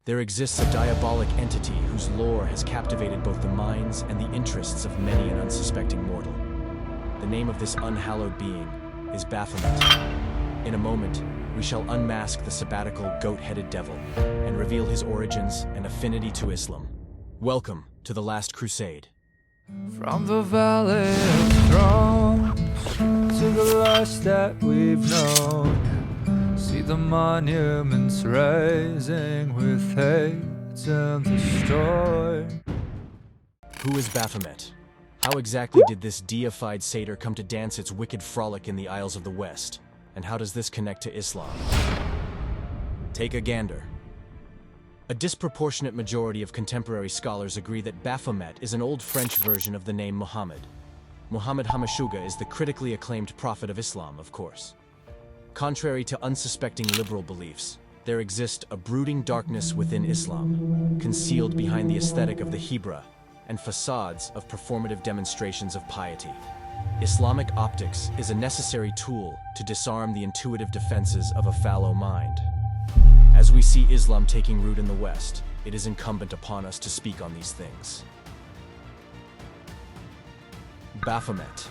There exists a diabolic entity whose lore has captivated both the minds and the interests of many an unsuspecting mortal. The name of this unhallowed being is Baphomet. In a moment, we shall unmask the sabbatical goat-headed devil and reveal his origins and affinity to Islam. Welcome to the Last Crusade. From the valley of thrones to the lust that we've known, see the monuments rising with hate and destroy. Who is Baphomet? How exactly did this deified satyr come to dance its wicked frolic in the Isles of the West? And how does this connect to Islam? Take a gander. A disproportionate majority of contemporary scholars agree that Baphomet is an old French version of the name Muhammad. Muhammad Hamashuga is the critically acclaimed prophet of Islam, of course. Contrary to unsuspecting liberal beliefs, there exists a brooding darkness within Islam, concealed behind the aesthetic of the Hebra and facades of performative demonstrations of piety. Islamic optics is a necessary tool to disarm the intuitive defenses of a fallow mind. As we see Islam taking root in the West, it is incumbent upon us to speak on these things. Baphomet.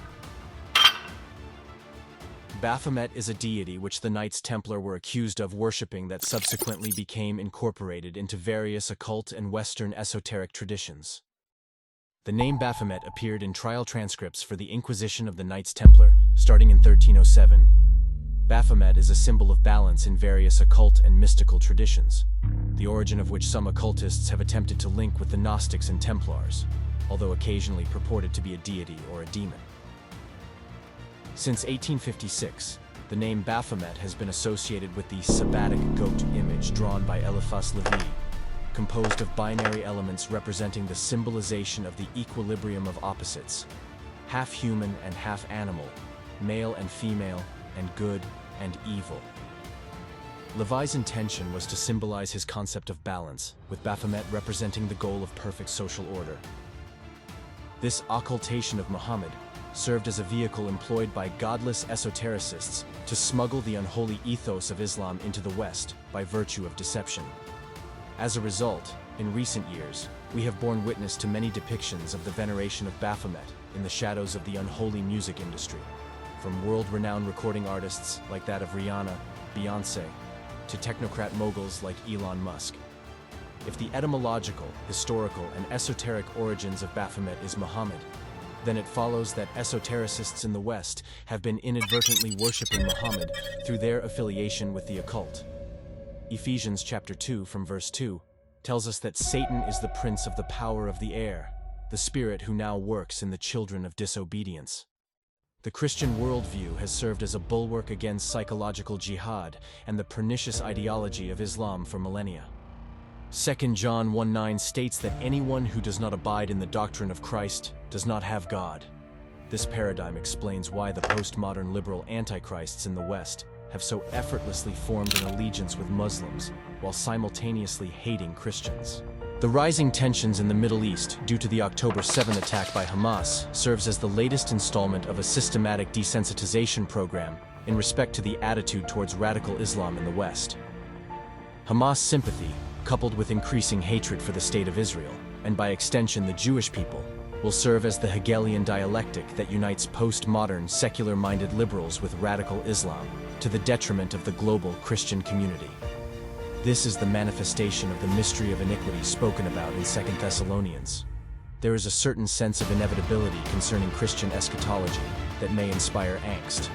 Baphomet is a deity which the Knights Templar were accused of worshipping that subsequently became incorporated into various occult and Western esoteric traditions. The name Baphomet appeared in trial transcripts for the Inquisition of the Knights Templar, starting in 1307. Baphomet is a symbol of balance in various occult and mystical traditions, the origin of which some occultists have attempted to link with the Gnostics and Templars, although occasionally purported to be a deity or a demon. Since 1856, the name Baphomet has been associated with the sabbatic goat image drawn by Eliphas Levi, composed of binary elements representing the symbolization of the equilibrium of opposites, half human and half animal, male and female, and good and evil. Levi's intention was to symbolize his concept of balance, with Baphomet representing the goal of perfect social order. This occultation of Muhammad served as a vehicle employed by godless esotericists to smuggle the unholy ethos of Islam into the West by virtue of deception. As a result, in recent years, we have borne witness to many depictions of the veneration of Baphomet in the shadows of the unholy music industry, from world-renowned recording artists like that of Rihanna, Beyoncé, to technocrat moguls like Elon Musk. If the etymological, historical, and esoteric origins of Baphomet is Muhammad, then it follows that esotericists in the West have been inadvertently worshipping Muhammad through their affiliation with the occult. Ephesians chapter 2 from verse 2 tells us that Satan is the prince of the power of the air, the spirit who now works in the children of disobedience. The Christian worldview has served as a bulwark against psychological jihad and the pernicious ideology of Islam for millennia. 2 John 1:9 states that anyone who does not abide in the doctrine of Christ does not have God. This paradigm explains why the postmodern liberal antichrists in the West have so effortlessly formed an allegiance with Muslims while simultaneously hating Christians. The rising tensions in the Middle East due to the October 7 attack by Hamas serves as the latest installment of a systematic desensitization program in respect to the attitude towards radical Islam in the West. Hamas sympathy, coupled with increasing hatred for the State of Israel, and by extension the Jewish people, will serve as the Hegelian dialectic that unites postmodern, secular-minded liberals with radical Islam, to the detriment of the global Christian community. This is the manifestation of the mystery of iniquity spoken about in 2 Thessalonians. There is a certain sense of inevitability concerning Christian eschatology that may inspire angst,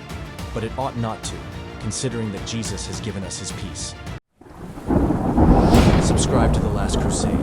but it ought not to, considering that Jesus has given us his peace. Subscribe to The Last Crusade.